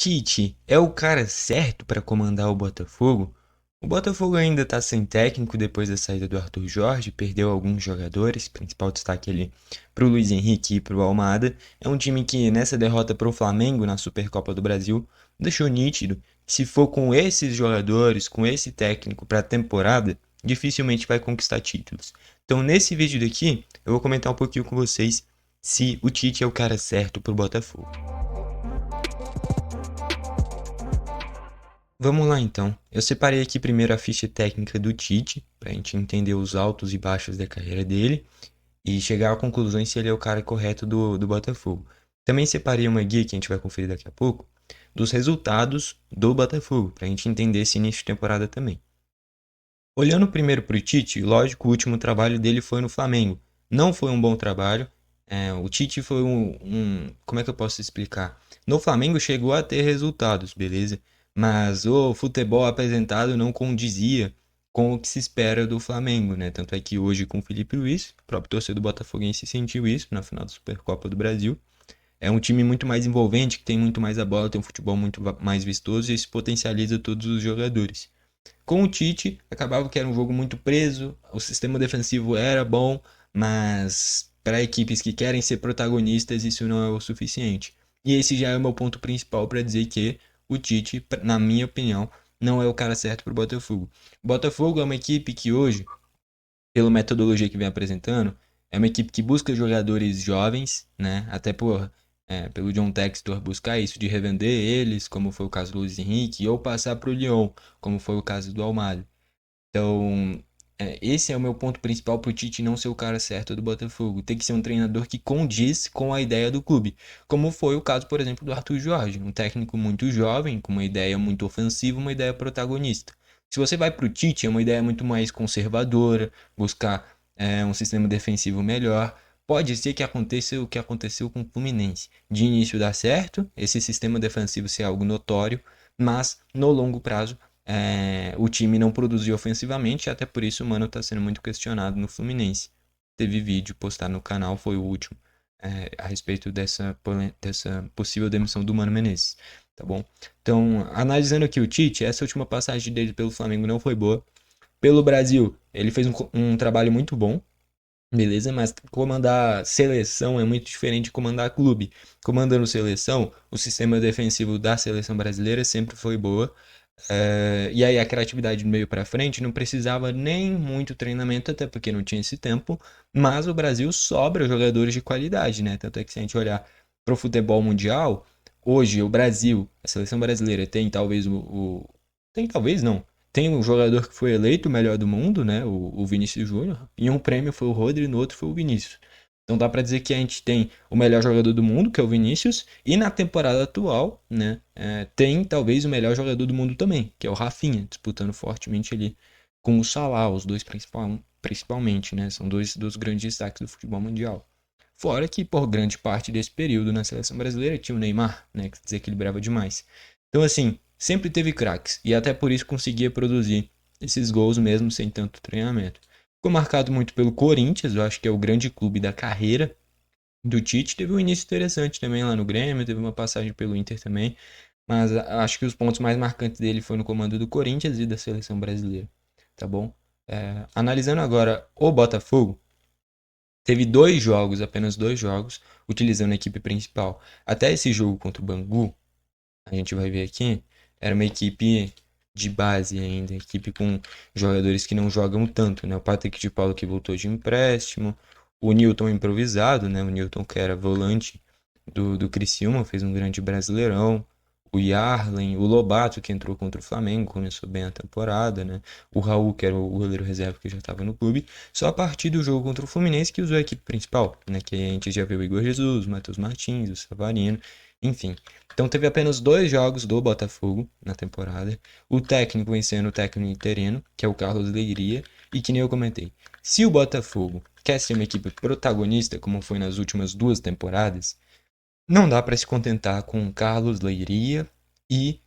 Tite é o cara certo para comandar o Botafogo? O Botafogo ainda está sem técnico depois da saída do Arthur Jorge, perdeu alguns jogadores, principal destaque ali para o Luiz Henrique e para o Almada. É um time que nessa derrota para o Flamengo na Supercopa do Brasil deixou nítido que se for com esses jogadores, com esse técnico para a temporada, dificilmente vai conquistar títulos. Então nesse vídeo daqui eu vou comentar um pouquinho com vocês se o Tite é o cara certo para o Botafogo. Vamos lá então. Eu separei aqui primeiro a ficha técnica do Tite, para a gente entender os altos e baixos da carreira dele e chegar a conclusões se ele é o cara correto do Botafogo. Também separei uma guia que a gente vai conferir daqui a pouco, dos resultados do Botafogo, para a gente entender esse início de temporada também. Olhando primeiro para o Tite, lógico, o último trabalho dele foi no Flamengo. Não foi um bom trabalho. O Tite foi como é que eu posso explicar? No Flamengo chegou a ter resultados, beleza? Mas o futebol apresentado não condizia com o que se espera do Flamengo, né? Tanto é que hoje com o Felipe Luiz, o próprio torcedor botafoguense sentiu isso na final da Supercopa do Brasil. É um time muito mais envolvente, que tem muito mais a bola, tem um futebol muito mais vistoso e isso potencializa todos os jogadores. Com o Tite, acabava que era um jogo muito preso, o sistema defensivo era bom, mas para equipes que querem ser protagonistas, isso não é o suficiente. E esse já é o meu ponto principal para dizer que o Tite, na minha opinião, não é o cara certo para o Botafogo. O Botafogo é uma equipe que hoje, pela metodologia que vem apresentando, é uma equipe que busca jogadores jovens, né? Até pelo John Textor buscar isso de revender eles, como foi o caso do Luiz Henrique, ou passar para o Lyon, como foi o caso do Almada. Então, esse é o meu ponto principal para o Tite não ser o cara certo do Botafogo. Tem que ser um treinador que condiz com a ideia do clube. Como foi o caso, por exemplo, do Arthur Jorge. Um técnico muito jovem, com uma ideia muito ofensiva, uma ideia protagonista. Se você vai para o Tite, é uma ideia muito mais conservadora, buscar um sistema defensivo melhor. Pode ser que aconteça o que aconteceu com o Fluminense. De início dar certo, esse sistema defensivo ser algo notório, mas no longo prazo o time não produziu ofensivamente, até por isso o Mano está sendo muito questionado no Fluminense. Teve vídeo postado no canal, foi o último, a respeito dessa possível demissão do Mano Menezes, tá bom? Então, analisando aqui o Tite, essa última passagem dele pelo Flamengo não foi boa. Pelo Brasil, ele fez um trabalho muito bom, beleza? Mas comandar seleção é muito diferente de comandar clube. Comandando seleção, o sistema defensivo da seleção brasileira sempre foi boa. E aí a criatividade do meio para frente não precisava nem muito treinamento, até porque não tinha esse tempo, mas o Brasil sobra jogadores de qualidade, né? Tanto é que se a gente olhar para o futebol mundial, hoje o Brasil, a seleção brasileira tem talvez tem talvez não, tem um jogador que foi eleito o melhor do mundo, né? O Vinícius Júnior, e um prêmio foi o Rodri e no outro foi o Vinícius. Então dá para dizer que a gente tem o melhor jogador do mundo, que é o Vinícius, e na temporada atual, né, tem talvez o melhor jogador do mundo também, que é o Rafinha, disputando fortemente ali com o Salah, os dois principalmente, né, são dois dos grandes destaques do futebol mundial. Fora que por grande parte desse período na seleção brasileira tinha o Neymar, né, que desequilibrava demais. Então assim, sempre teve craques e até por isso conseguia produzir esses gols mesmo sem tanto treinamento. Ficou marcado muito pelo Corinthians, eu acho que é o grande clube da carreira do Tite. Teve um início interessante também lá no Grêmio, teve uma passagem pelo Inter também, mas acho que os pontos mais marcantes dele foi no comando do Corinthians e da seleção brasileira, tá bom? Analisando agora o Botafogo, teve dois jogos, apenas dois jogos, utilizando a equipe principal. Até esse jogo contra o Bangu, a gente vai ver aqui, era uma equipe de base ainda, equipe com jogadores que não jogam tanto, né? O Patrick de Paulo que voltou de empréstimo, o Newton improvisado, né? O Newton que era volante do Criciúma, fez um grande Brasileirão. O Yarlen, o Lobato que entrou contra o Flamengo, começou bem a temporada, né? O Raul, que era o goleiro reserva que já estava no clube. Só a partir do jogo contra o Fluminense que usou a equipe principal, né? Que a gente já viu o Igor Jesus, o Matheus Martins, o Savarino, enfim. Então teve apenas dois jogos do Botafogo na temporada. O técnico vencendo o técnico interino, que é o Carlos Leiria, e que nem eu comentei. Se o Botafogo quer ser uma equipe protagonista, como foi nas últimas duas temporadas, não dá para se contentar com Carlos Leiria e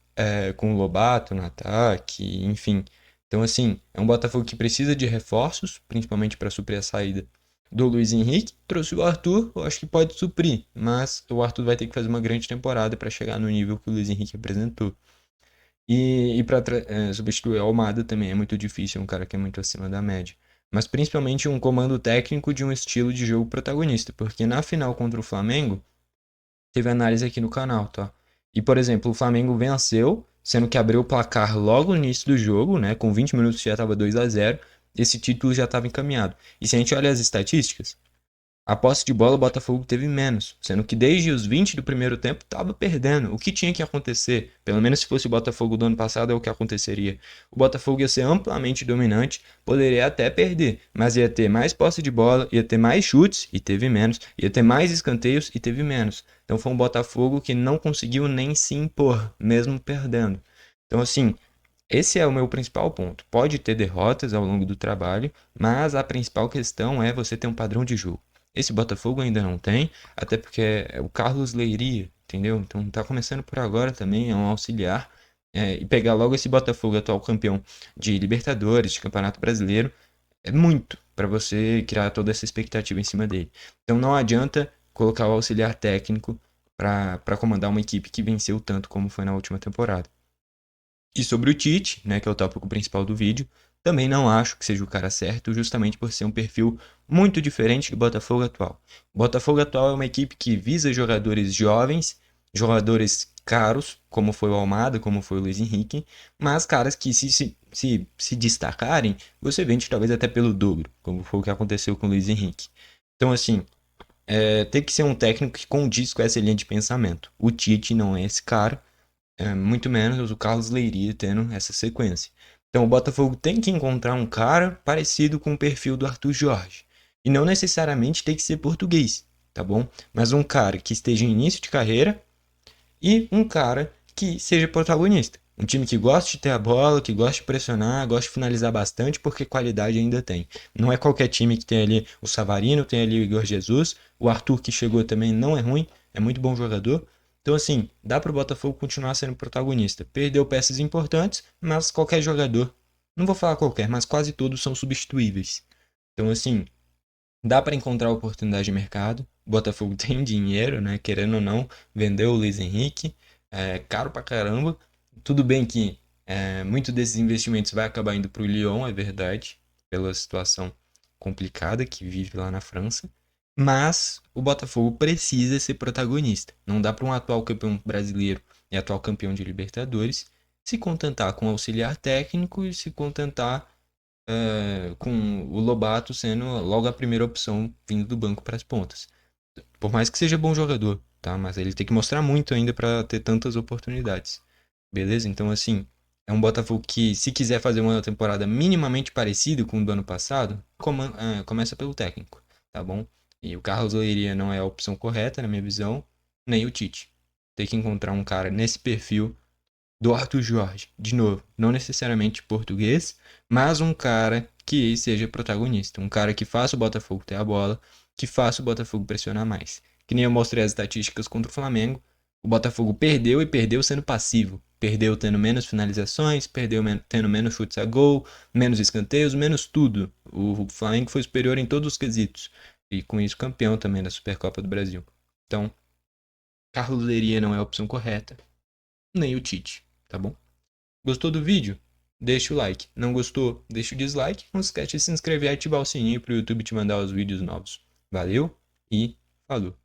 com o Lobato no ataque, enfim. Então, assim, é um Botafogo que precisa de reforços, principalmente para suprir a saída do Luiz Henrique, trouxe o Arthur, eu acho que pode suprir, mas o Arthur vai ter que fazer uma grande temporada para chegar no nível que o Luiz Henrique apresentou. E para substituir o Almada também é muito difícil, é um cara que é muito acima da média. Mas principalmente um comando técnico de um estilo de jogo protagonista, porque na final contra o Flamengo, teve análise aqui no canal, tá? E, por exemplo, o Flamengo venceu, sendo que abriu o placar logo no início do jogo, né? Com 20 minutos já estava 2-0. Esse título já estava encaminhado. E se a gente olha as estatísticas, a posse de bola o Botafogo teve menos, sendo que desde os 20 do primeiro tempo estava perdendo. O que tinha que acontecer? Pelo menos se fosse o Botafogo do ano passado é o que aconteceria. O Botafogo ia ser amplamente dominante, poderia até perder, mas ia ter mais posse de bola, ia ter mais chutes e teve menos, ia ter mais escanteios e teve menos. Então foi um Botafogo que não conseguiu nem se impor, mesmo perdendo. Então assim, esse é o meu principal ponto. Pode ter derrotas ao longo do trabalho, mas a principal questão é você ter um padrão de jogo. Esse Botafogo ainda não tem, até porque é o Carlos Leiria, entendeu? Então tá começando por agora também, é um auxiliar. E pegar logo esse Botafogo, atual campeão de Libertadores, de Campeonato Brasileiro, é muito para você criar toda essa expectativa em cima dele. Então não adianta colocar o auxiliar técnico para comandar uma equipe que venceu tanto como foi na última temporada. E sobre o Tite, né, que é o tópico principal do vídeo, também não acho que seja o cara certo, justamente por ser um perfil muito diferente do Botafogo atual. O Botafogo atual é uma equipe que visa jogadores jovens, jogadores caros, como foi o Almada, como foi o Luiz Henrique, mas caras que se destacarem, você vende talvez até pelo dobro, como foi o que aconteceu com o Luiz Henrique. Então, assim, tem que ser um técnico que condiz com essa linha de pensamento. O Tite não é esse cara, muito menos o Carlos Leiria tendo essa sequência. Então o Botafogo tem que encontrar um cara parecido com o perfil do Arthur Jorge. E não necessariamente tem que ser português, tá bom? Mas um cara que esteja em início de carreira e um cara que seja protagonista. Um time que goste de ter a bola, que goste de pressionar, goste de finalizar bastante, porque qualidade ainda tem. Não é qualquer time que tem ali o Savarino, tem ali o Igor Jesus, o Arthur que chegou também não é ruim, é muito bom jogador. Então, assim, dá para o Botafogo continuar sendo protagonista. Perdeu peças importantes, mas qualquer jogador, não vou falar qualquer, mas quase todos são substituíveis. Então, assim, dá para encontrar oportunidade de mercado. O Botafogo tem dinheiro, né? Querendo ou não, vendeu o Luiz Henrique, é caro pra caramba. Tudo bem que muito desses investimentos vai acabar indo para o Lyon, é verdade, pela situação complicada que vive lá na França. Mas o Botafogo precisa ser protagonista. Não dá para um atual campeão brasileiro e atual campeão de Libertadores se contentar com auxiliar técnico e se contentar com o Lobato sendo logo a primeira opção vindo do banco para as pontas. Por mais que seja bom jogador, tá? Mas ele tem que mostrar muito ainda para ter tantas oportunidades. Beleza? Então, assim, é um Botafogo que, se quiser fazer uma temporada minimamente parecida com o do ano passado, começa pelo técnico, tá bom? E o Carlos Leiria não é a opção correta, na minha visão, nem o Tite. Tem que encontrar um cara nesse perfil do Arthur Jorge. De novo, não necessariamente português, mas um cara que seja protagonista. Um cara que faça o Botafogo ter a bola, que faça o Botafogo pressionar mais. Que nem eu mostrei as estatísticas contra o Flamengo. O Botafogo perdeu e perdeu sendo passivo. Perdeu tendo menos finalizações, perdeu tendo menos chutes a gol, menos escanteios, menos tudo. O Flamengo foi superior em todos os quesitos. E com isso campeão também da Supercopa do Brasil. Então, Carlos Leiria não é a opção correta, nem o Tite, tá bom? Gostou do vídeo? Deixa o like. Não gostou? Deixa o dislike. Não esquece de se inscrever e ativar o sininho para o YouTube te mandar os vídeos novos. Valeu e falou!